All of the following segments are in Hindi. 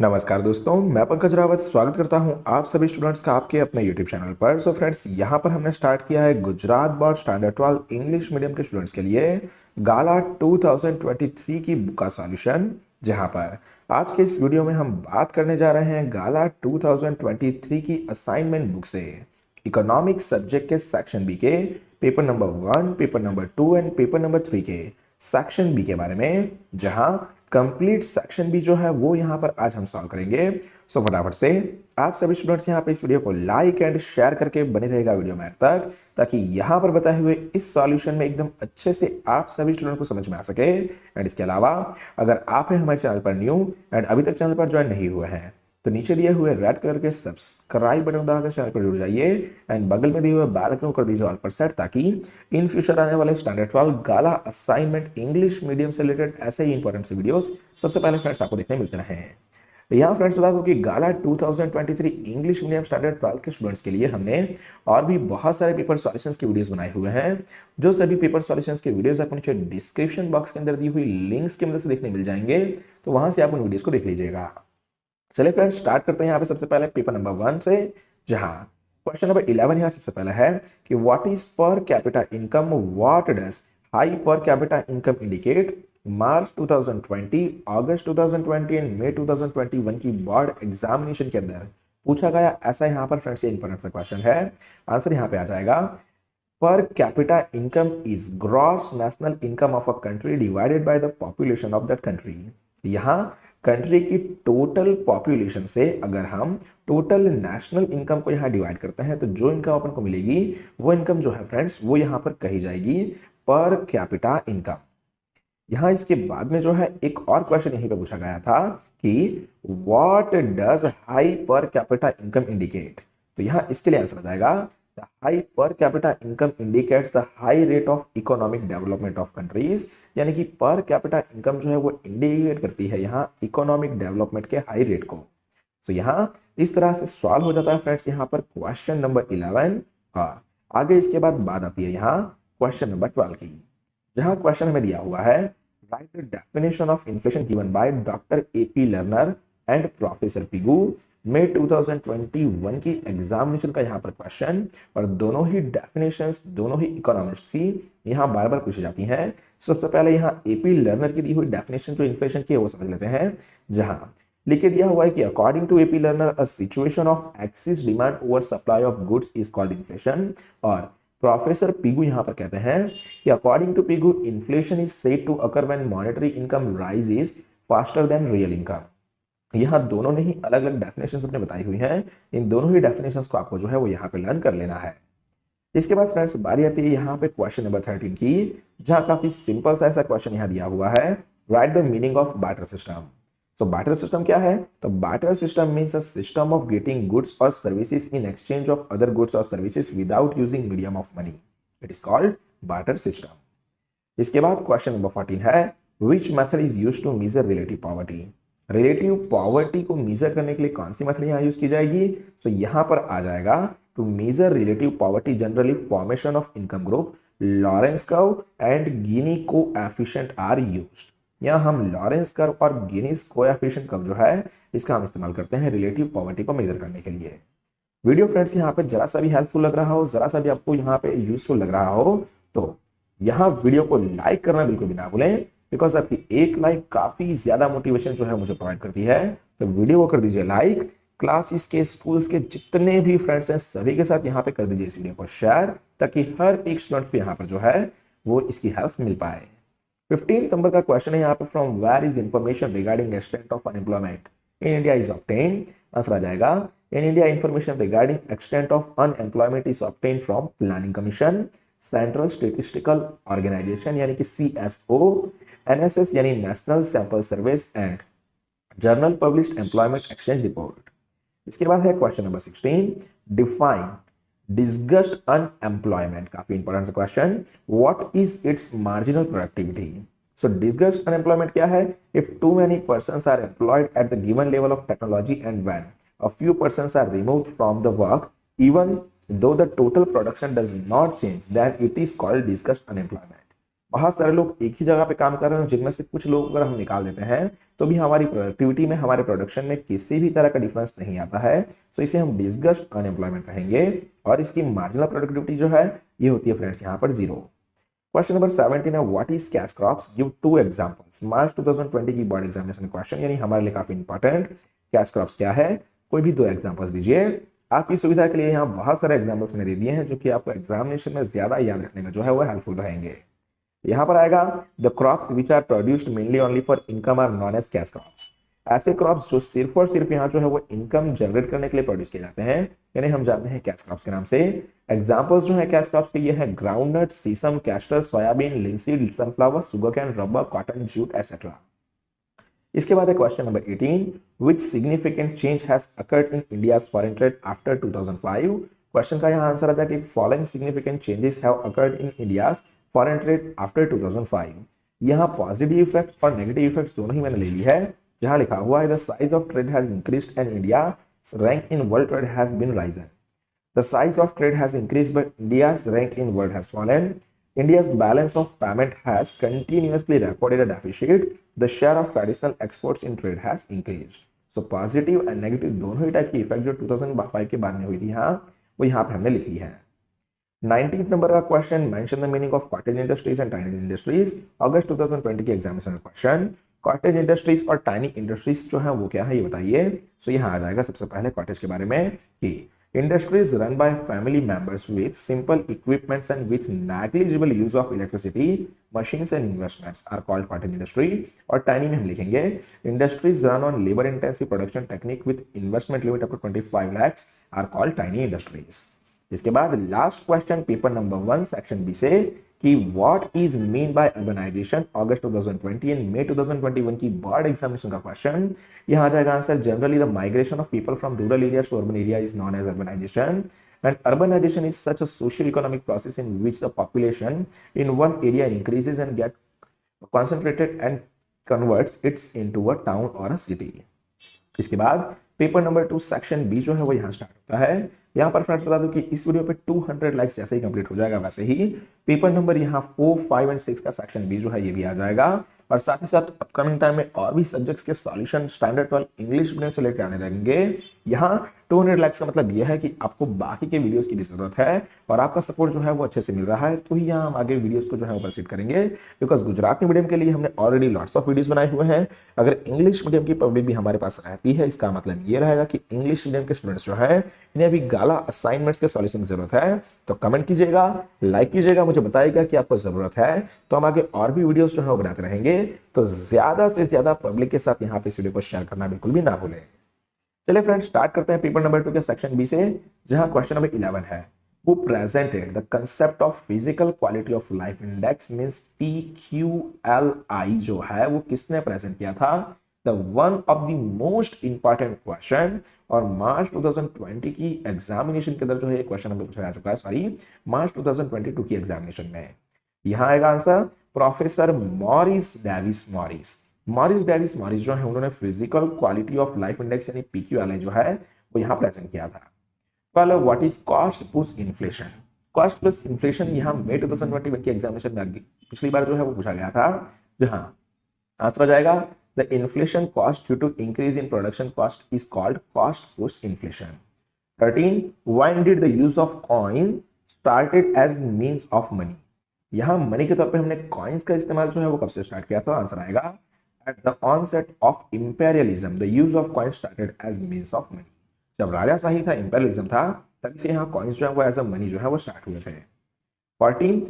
नमस्कार दोस्तों, मैं पंकज रावत स्वागत करता हूं आप सभी स्टूडेंट्स का आपके अपने यूट्यूब चैनल पर। सो फ्रेंड्स, यहां पर हमने स्टार्ट किया है Gujarat board standard 12 English medium के स्टूडेंट्स के लिए गाला 2023 की बुक का सॉल्यूशन। जहां पर आज के इस वीडियो में हम बात करने जा रहे हैं गाला 2023 की असाइनमेंट बुक से इकोनॉमिक्स सब्जेक्ट के सेक्शन बी के paper number 1, paper number 2 and paper number 3 के सेक्शन बी के बारे में, जहां कंप्लीट सेक्शन बी जो है वो यहाँ पर आज हम सॉल्व करेंगे। सो फटाफट से आप सभी स्टूडेंट्स यहाँ पे इस वीडियो को लाइक एंड शेयर करके बने रहेगा वीडियो में तक, ताकि यहाँ पर बताए हुए इस सॉल्यूशन में एकदम अच्छे से आप सभी स्टूडेंट को समझ में आ सके। एंड इसके अलावा अगर आप हैं हमारे चैनल पर न्यू एंड अभी तक चैनल पर ज्वाइन नहीं हुए हैं तो नीचे दिए हुए रेड कलर के सब्सक्राइब बटन दबाकर चैनल पर जुड़ जाइए एंड बगल में दिए हुए बेल आइकन को कर दीजिए ऑल पर सेट, ताकि इन फ्यूचर आने वाले स्टैंडर्ड 12 गाला असाइनमेंट इंग्लिश मीडियम से रिलेटेड ऐसे ही इंपॉर्टेंट से वीडियोस सबसे पहले फ्रेंड्स आपको देखने मिलते रहे हैं। यहाँ फ्रेंड्स बता दूं कि गाला 2023 इंग्लिश मीडियम स्टैंडर्ड 12 के स्टूडेंट्स के लिए हमने और भी बहुत सारे पेपर सॉल्यूशंस के वीडियोस बनाए हुए हैं। जो सभी पेपर सॉल्यूशंस के वीडियोस आपको नीचे डिस्क्रिप्शन बॉक्स के अंदर दी हुई लिंक्स की मदद से देखने मिल जाएंगे, तो वहां से आप उन वीडियोस को देख लीजिएगा। चलिए फ्रेंड्स, स्टार्ट करते हैं यहाँ पे सबसे पहले पेपर नंबर 1 से, जहां क्वेश्चन नंबर 11 यहाँ सबसे पहला है कि what is per capita income, what does high per capita income indicate. मार्च 2020, अगस्त 2020 एंड मई 2021 की बोर्ड एग्जामिनेशन के अंदर पूछा गया ऐसा यहाँ पर फ्रेंड्स ये इंपॉर्टेंट सा क्वेश्चन है। आंसर यहाँ पे आ जाएगा पर capita income is gross national income of a country divided by the population of that country. यहाँ कंट्री की टोटल पॉपुलेशन से अगर हम टोटल नेशनल इनकम को यहाँ डिवाइड करते हैं तो जो इनकम अपन को मिलेगी वो इनकम जो है फ्रेंड्स वो यहाँ पर कही जाएगी पर कैपिटा इनकम। यहाँ इसके बाद में जो है एक और क्वेश्चन यहीं पे पूछा गया था कि what does high per capita income indicate. तो यहाँ इसके लिए आंसर आ जाएगा the high per capita income indicates the high rate of economic development of countries। यानी कि पर कैपिटा इनकम जो है वो इंडिकेट करती है यहाँ इकोनॉमिक डेवलपमेंट के हाई रेट को। सो यहाँ इस तरह से सॉल्व हो जाता है फ्रेंड्स यहाँ पर क्वेश्चन नंबर 11। और आगे इसके बाद बात आती है यहाँ क्वेश्चन नंबर 12 की, जहाँ क्वेश्चन हमें दिया हुआ है right the definition of inflation given by doctor AP Lerner and professor Pigou. मई 2021 की एग्जामिनेशन का यहाँ पर क्वेश्चन, और दोनों ही डेफिनेशंस दोनों ही इकोनॉमिस्ट की यहाँ बार बार पूछी जाती हैं। सबसे पहले यहाँ AP लर्नर की दी हुई डेफिनेशन जो इन्फ्लेशन की है वो समझ लेते हैं, जहाँ लिखे दिया हुआ है कि according to AP Lerner a situation of excess demand over supply of goods is called inflation. और प्रोफेसर पिगू यहाँ पर कहते हैं कि according to Pigou inflation is said to occur when monetary income rises faster than real income. यहाँ दोनों ने ही अलग अलग डेफिनेशंस अपने बताई हुई हैं। इन दोनों ही डेफिनेशंस को आपको जो है वो यहाँ पे लर्न कर लेना है। इसके बाद फ्रेंड्स बारी आती है यहाँ पे क्वेश्चन नंबर 13 की, जहाँ काफी सिंपल सा ऐसा क्वेश्चन यहाँ दिया हुआ है right the meaning of barter system. So barter system क्या है? तो barter system means a system of getting goods और services in exchange of other goods और services without using medium of money. It is called barter system. इसके बाद क्वेश्चन नंबर 14 है which method is used to measure relative poverty. Relative poverty को मेजर करने के लिए कौन सी मेथड यहाँ यूज की जाएगी? तो यहाँ पर आ जाएगा to measure relative poverty generally formation of income group, Lorenz curve and Gini coefficient are used. यहाँ हम लॉरेंस कर्व और गिनीज कोएफिशिएंट कर्व जो है इसका हम इस्तेमाल करते हैं रिलेटिव पॉवर्टी को मेजर करने के लिए। वीडियो फ्रेंड्स यहाँ पे जरा सा भी हेल्पफुल लग रहा हो, जरा सा भी आपको यहाँ पे यूजफुल लग रहा हो तो यहाँ वीडियो को लाइक करना बिल्कुल भी ना भूलें, बिकॉज आपकी एक लाइक काफी ज्यादा मोटिवेशन जो है मुझे प्रोवाइड करती है। तो वीडियो को कर दीजिए लाइक, क्लासेस के स्कूल्स के जितने भी फ्रेंड्स हैं सभी के साथ यहाँ पे कर दीजिए इस वीडियो को शेयर, ताकि हर एक स्टूडेंट को यहाँ पर जो है वो इसकी हेल्प मिल पाए। 15 नंबर का क्वेश्चन है यहाँ पे from where is information regarding extent of unemployment in India is obtained. Answer आ जाएगा in India information regarding extent of unemployment is obtained from planning commission, central statistical organisation यानी कि CSO, NSS यानी national sample service and journal published employment exchange report. इसके बाद है question number 16 define disguised unemployment. काफी important question. What is its marginal productivity. So disguised unemployment क्या है? If too many persons are employed at the given level of technology and when a few persons are removed from the work even though the total production does not change, then it is called discussed unemployment। बहुत सारे लोग एक ही जगह पे काम कर रहे हैं, जिनमें से कुछ लोग अगर हम निकाल देते हैं तो भी हमारी प्रोडक्टिविटी में, हमारे प्रोडक्शन में किसी भी तरह का डिफरेंस नहीं आता है। तो इसे हम डिस्गस्ट अनएम्प्लॉयमेंट कहेंगे और इसकी मार्जिनल प्रोडक्टिविटी जो है ये होती है फ्रेंड्स यहाँ पर 0। क्वेश्चन नंबर 17 है what is cash crops, give 2 examples. मार्च 2020 की बोर्ड एग्जामिनेशन क्वेश्चन, यानी हमारे लिए काफी इंपॉर्टेंट। कैश क्रॉप्स क्या है, कोई भी 2 एग्जांपल्स दीजिए। आपकी सुविधा के लिए यहाँ बहुत सारे एग्जांपल्स मैंने दे दिए हैं जो कि आपको एग्जामिनेशन में ज्यादा याद रखने में जो है वो हेल्पफुल रहेंगे। यहाँ पर आएगा the crops which are produced mainly only for income are known as cash crops. ऐसे क्रॉप्स जो सिर्फ और सिर्फ यहाँ जो है वो इनकम जनरेट करने के लिए प्रोड्यूस किए जाते हैं, यानी हम जानते हैं कैश क्रॉप्स के नाम से। एग्जांपल्स जो है कैश क्रॉप्स के ये है groundnut, sesame, castor, soybean, linseed, sunflower, sugarcane, rubber, cotton, jute etcetera. इसके बाद है question number 18 which significant change has occurred in India's foreign trade after 2005। क्वेश्चन का यहाँ आंसर आता है कि following significant changes have occurred in India's foreign trade after 2005। यहाँ पॉजिटिव इफेक्ट्स और नेगेटिव इफेक्ट्स दोनों ही मैंने ले ली है। जहां लिखा हुआ है the size of trade has increased and India rank in world trade has been risen. The size of trade has increased but India's rank in world has fallen. India's balance of payment has continuously recorded a deficit. The share of traditional exports in trade has increased. So positive and negative दोनों ही टाइप की इफेक्ट जो 2005 के बाद में हुई थी यहाँ वो यहाँ पे हमने लिखी है। 19th नंबर का question, mention the meaning of cottage industries and tiny industries. अगस्त 2020 की एग्जामिनेशन क्वेश्चन, कॉटेज इंडस्ट्रीज और टाइनी इंडस्ट्रीज जो है वो क्या है ये बताइए। सो यहाँ आ जाएगा सबसे पहले कॉटेज के बारे में कि industries run by family members with simple equipments and with negligible use of electricity, machines and investments are called cottage industry। और tiny में हम लिखेंगे industries run on labor intensive production technique with investment limit up to 25 lakhs are called tiny industries। इसके बाद last question paper number 1 section B से कि what is mean by urbanization. अगस्त 2020 एंड मई 2021 की बोर्ड एग्जामिनेशन का क्वेश्चन। यहाँ आ जाएगा answer, generally the migration of people from rural areas to urban area is known as urbanization and urbanization is such a socio-economic process in which the population in one area increases and get concentrated and converts it into a town or a city। इसके बाद पेपर नंबर 2 सेक्शन बी जो है वो यहाँ स्टार्ट होता है। यहाँ पर फ्रेंड्स बता दूं कि इस वीडियो पे 200 लाइक्स जैसे ही कंप्लीट हो जाएगा वैसे ही पेपर नंबर यहाँ 4, 5 एंड 6 का सेक्शन बी जो है ये भी आ जाएगा। और साथ ही साथ अपकमिंग टाइम में और भी सब्जेक्ट्स के सॉल्यूशन स्टैंडर्ड 12 इंग्लिश मीडियम से लेकर आने लगेंगे। यहाँ 200 लाइक्स का मतलब यह है कि आपको बाकी के वीडियोस की भी जरूरत है और आपका सपोर्ट जो है वो अच्छे से मिल रहा है, तो ही यहाँ हम आगे वीडियोस को जो है वो प्रोसीड करेंगे। बिकॉज गुजराती मीडियम के लिए हमने ऑलरेडी लॉट्स ऑफ वीडियोस बनाए हुए हैं। अगर इंग्लिश मीडियम की पब्लिक भी हमारे पास रहती है, इसका मतलब ये रहेगा कि इंग्लिश मीडियम के स्टूडेंट्स जो है इन्हें अभी गाला असाइनमेंट्स के सॉल्यूशन की जरूरत है। तो कमेंट कीजिएगा, लाइक कीजिएगा, मुझे बताइएगा कि आपको जरूरत है, तो हम आगे और भी वीडियोस जो है वो बनाते रहेंगे। तो ज्यादा से ज्यादा पब्लिक के साथ यहाँ पे इस वीडियो को शेयर करना बिल्कुल भी ना भूलें। चलिए फ्रेंड्स स्टार्ट करते हैं पेपर नंबर 2 के सेक्शन बी से, जहां क्वेश्चन नंबर 11 है who presented the concept of physical quality of life index means PQLI जो है वो किसने प्रेजेंट किया था। The one of the most important question, और मार्च 2020 की एग्जामिनेशन के अंदर जो है क्वेश्चन हमें पूछा जा चुका है, सॉरी मार्च 2022 की एग्जामिनेशन में। यहाँ आएगा answer professor Morris Davis Morris. Morris Davis Morris जो है उन्होंने physical quality of life index यानी PQLI जो है वो यहाँ प्रेजेंट किया था। कल what is cost plus inflation. Cost plus inflation यहाँ मई 2021 की एग्जामिनेशन में पिछली बार जो है वो पूछा गया था, जहां आंसर आ जाएगा the inflation cost due to increase in production cost is called cost plus inflation. 13 when did the use of coin started as means of money. यहाँ मनी के तौर पे हमने कॉइन्स का इस्तेमाल जो है वो कब से स्टार्ट किया था, आंसर आएगा at the onset of imperialism the use of coin started as means of money. जब राजाशाही था, इंपेरियलिज्म था, तभी से यहाँ कॉइन्स जो है वो एज अ मनी जो है वो स्टार्ट हुए थे। 14th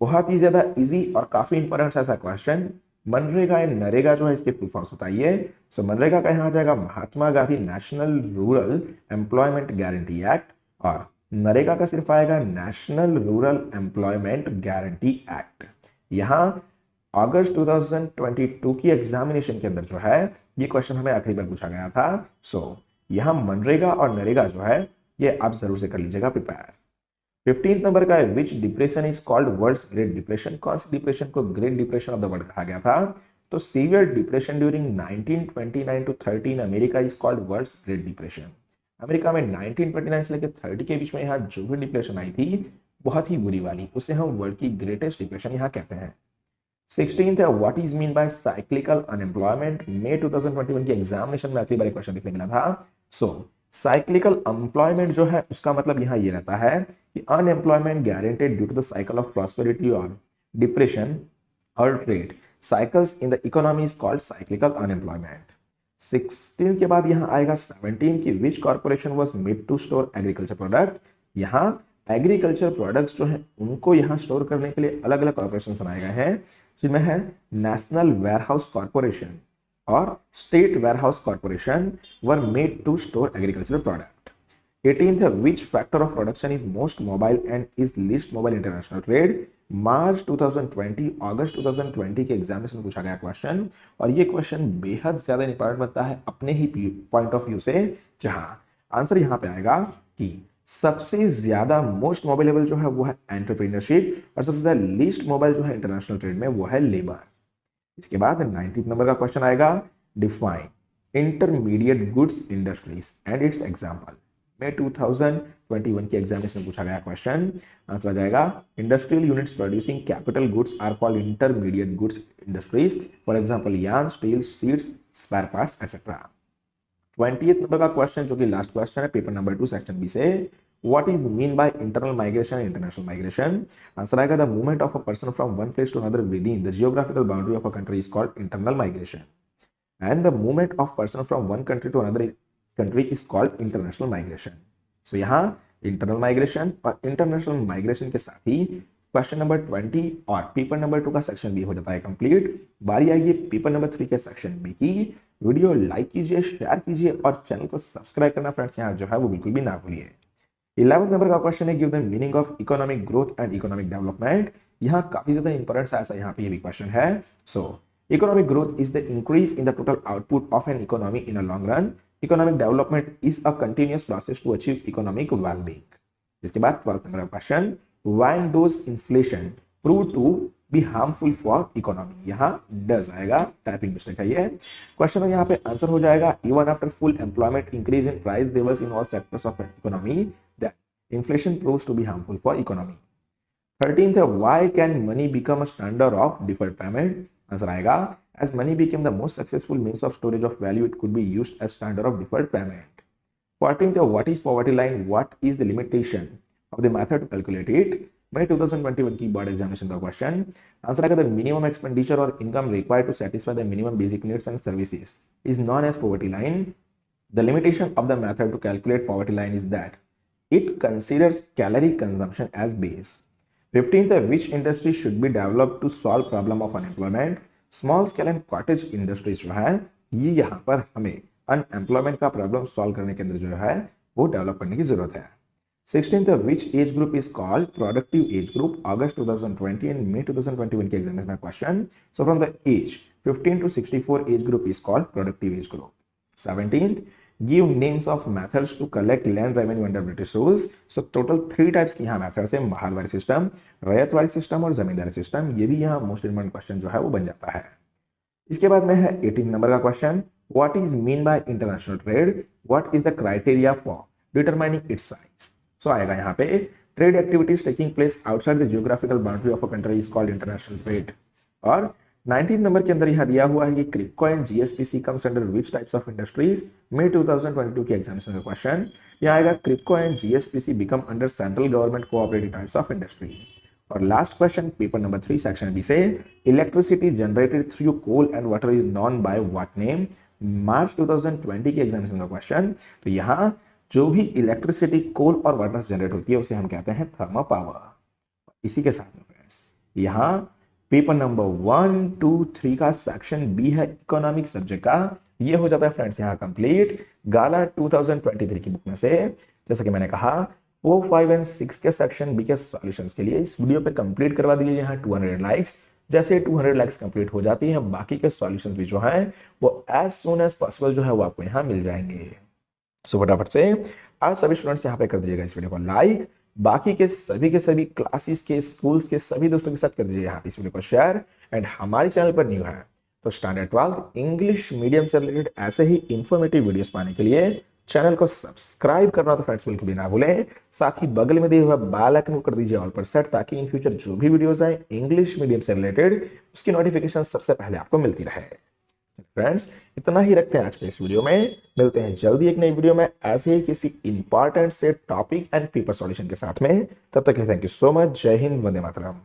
बहुत ही ज्यादा इजी और काफी इंपॉर्टेंट ऐसा क्वेश्चन, मनरेगा एंड नरेगा जो है इसके फुल फॉर्म्स बताइए। सो मनरेगा का यहाँ आ जाएगा Mahatma Gandhi national rural employment guarantee act, और नरेगा का सिर्फ आएगा national rural employment guarantee act. यहाँ अगस्त 2022 की एग्जामिनेशन के अंदर जो है ये क्वेश्चन हमें आखिरी बार पूछा गया था। सो यहाँ मनरेगा और नरेगा जो है ये आप जरूर से कर लीजिएगा प्रिपेयर। 15th नंबर का है which depression is called world's great depression. कौन सी डिप्रेशन को great depression of the world कहा गया था, तो severe depression during 1929 to 30 America is called world's great depression. America में 1929 से लेकर 30 के बीच में यहाँ जो भी डिप्रेशन आई थी बहुत ही बुरी वाली, उसे हम वर्ल्ड की ग्रेटेस्ट डिप्रेशन यहाँ कहते हैं। 16th है what is mean by cyclical unemployment. मई 2021 के एग्जामिनेशन में आखिरी बार क्वेश्चन देखने मिला था। सो साइक्लिकल एम्प्लॉयमेंट जो है उसका मतलब यहाँ ये रहता है कि unemployment guaranteed due to the cycle of prosperity और डिप्रेशन और trade cycles in the economy is called cyclical unemployment. 16 के बाद यहाँ आएगा 17 की which corporation was made to store agriculture product. यहाँ एग्रीकल्चर प्रोडक्ट्स जो है उनको यहाँ स्टोर करने के लिए अलग अलग कॉर्पोरेशन बनाए गए हैं, जिनमें है नेशनल वेयरहाउस कॉर्पोरेशन और state warehouse corporation were made to store agriculture product. 18th है which factor of production is most mobile and is least mobile international trade. मार्च 2020 अगस्त 2020 के एग्जामिनेशन में पूछा गया क्वेश्चन, और ये क्वेश्चन बेहद ज्यादा इंपॉर्टेंट बनता है अपने ही पॉइंट ऑफ व्यू से, जहां आंसर यहाँ पे आएगा कि सबसे ज्यादा मोस्ट मोबाइलेबल जो है वो है एंटरप्रेन्योरशिप और सबसे ज्यादा लीस्ट मोबाइल जो है इंटरनेशनल ट्रेड में वो है लेबर। इसके बाद 19th नंबर का क्वेश्चन आएगा define intermediate goods industries and it's example. में 2021 के एग्जामिनेशन में पूछा गया क्वेश्चन, आंसर आ जाएगा industrial units producing capital goods are called intermediate goods industries, for example yarn, steel, seeds, spare parts etcetera. 20th number का क्वेश्चन जो कि लास्ट क्वेश्चन है पेपर नंबर 2 सेक्शन बी से, what is mean by internal migration and international migration. Answer आएगा the movement of a person from one place to another within the geographical boundary of a country is called internal migration and the movement of person from one country to another country is called international migration. So यहाँ इंटरनल माइग्रेशन और इंटरनेशनल माइग्रेशन के साथ ही क्वेश्चन नंबर 20 और पेपर नंबर 2 का सेक्शन बी हो जाता है कंप्लीट। बारी आएगी पेपर नंबर 3 के सेक्शन बी की। वीडियो लाइक कीजिए, शेयर कीजिए और चैनल को सब्सक्राइब करना फ्रेंड्स यहाँ जो है वो बिल्कुल भी ना भूलिए। 11th नंबर का क्वेश्चन है give the meaning of economic growth and economic development. यहाँ काफी ज्यादा इंपॉर्टेंट ऐसा यहाँ पे ये भी क्वेश्चन है। So economic growth is the increase in the total output of an economy in a long run. Economic development is a continuous process to achieve economic wellbeing. इसके बाद 12th नंबर का question when does inflation prove to be harmful for economy. यहाँ डज आएगा, टाइपिंग मिस्टेक है ये क्वेश्चन में। यहाँ पे आंसर हो जाएगा even after full employment increase in price levels in all sectors of economy that inflation proves to be harmful for economy. 13th है why can money become a standard of deferred payment. Answer आएगा as money became the most successful means of storage of value it could be used as standard of deferred payment. 14th what is poverty line, what is the limitation of the method to calculate it। May 2021 की board examination का question, आंसर आएगा the minimum expenditure or income required to satisfy the minimum basic needs and services is known as poverty line। The limitation of the method to calculate poverty line is that it considers calorie consumption as base। 15th which industry should be developed to solve problem of unemployment। Small scale and cottage industries जो है ये यहाँ पर हमें अनएम्प्लॉयमेंट का प्रॉब्लम सॉल्व करने के अंदर जो है वो डेवलप करने की जरूरत है। 16th which age group is called productive age group. अगस्त 2020 एंड मई 2021 के examination question. So from the age 15 to 64 age group is called productive age group. 17th give names of methods to collect land revenue under British rules। so total 3 types की यहाँ methods है, महालवारी सिस्टम, रैयतवारी सिस्टम और जमींदारी सिस्टम। ये भी यहाँ मोस्ट इंपॉर्टेंट क्वेश्चन जो है वो बन जाता है। इसके बाद में है 18 नंबर का question what is mean by international trade, what is the criteria for determining its size. So आएगा यहाँ पे trade activities taking place outside the geographical boundary of a country is called international trade. और 19 नंबर के अंदर यहाँ दिया हुआ है कि KRIBHCO and GSPC comes under which types of industries. मई 2022 के एग्जामिनेशन का क्वेश्चन यहाँ आएगा KRIBHCO and GSPC become under central government cooperative types of industry. और last question paper number 3 section B से electricity generated through coal and water is known by what name. मार्च 2020 के एग्जामिनेशन का क्वेश्चन। तो यहाँ जो भी इलेक्ट्रिसिटी कोल और वाटर से जनरेट होती है उसे हम कहते हैं थर्मल पावर। इसी के साथ में फ्रेंड्स यहाँ पेपर नंबर 1, 2, 3 का सेक्शन बी है इकोनॉमिक सब्जेक्ट का, ये हो जाता है फ्रेंड्स यहाँ कंप्लीट गाला 2023 की बुक में से। जैसा कि मैंने कहा 4, 5 एंड 6 के सेक्शन बी के सॉल्यूशंस के लिए इस वीडियो पे कंप्लीट करवा दीजिए यहाँ 200 लाइक्स। जैसे 200 लाइक्स कंप्लीट हो जाती है बाकी के सॉल्यूशंस भी जो है वो एज सून एज पॉसिबल जो है वो आपको यहाँ मिल जाएंगे। सो फटाफट से आप सभी स्टूडेंट्स यहाँ पे कर दीजिएगा इस वीडियो को लाइक, बाकी के सभी क्लासेस के स्कूल्स के सभी दोस्तों के साथ कर दीजिए यहाँ इस वीडियो को शेयर। एंड हमारे चैनल पर न्यू है तो स्टैंडर्ड 12th इंग्लिश मीडियम से रिलेटेड ऐसे ही इंफॉर्मेटिव वीडियोस पाने के लिए चैनल को सब्सक्राइब करना तो फ्रेंड्स बिल्कुल भी ना भूलें। साथ ही बगल में दिए हुए बेल आइकन को कर दीजिए ऑल पर सेट, ताकि इन फ्यूचर जो भी वीडियोस आए इंग्लिश मीडियम से रिलेटेड उसकी नोटिफिकेशन सबसे पहले आपको मिलती रहे। फ्रेंड्स इतना ही रखते हैं आज के इस वीडियो में। मिलते हैं जल्दी एक नई वीडियो में ऐसे ही किसी इंपॉर्टेंट से टॉपिक एंड पेपर सॉल्यूशन के साथ में। तब तक थैंक यू सो मच। जय हिंद, वंदे मातरम।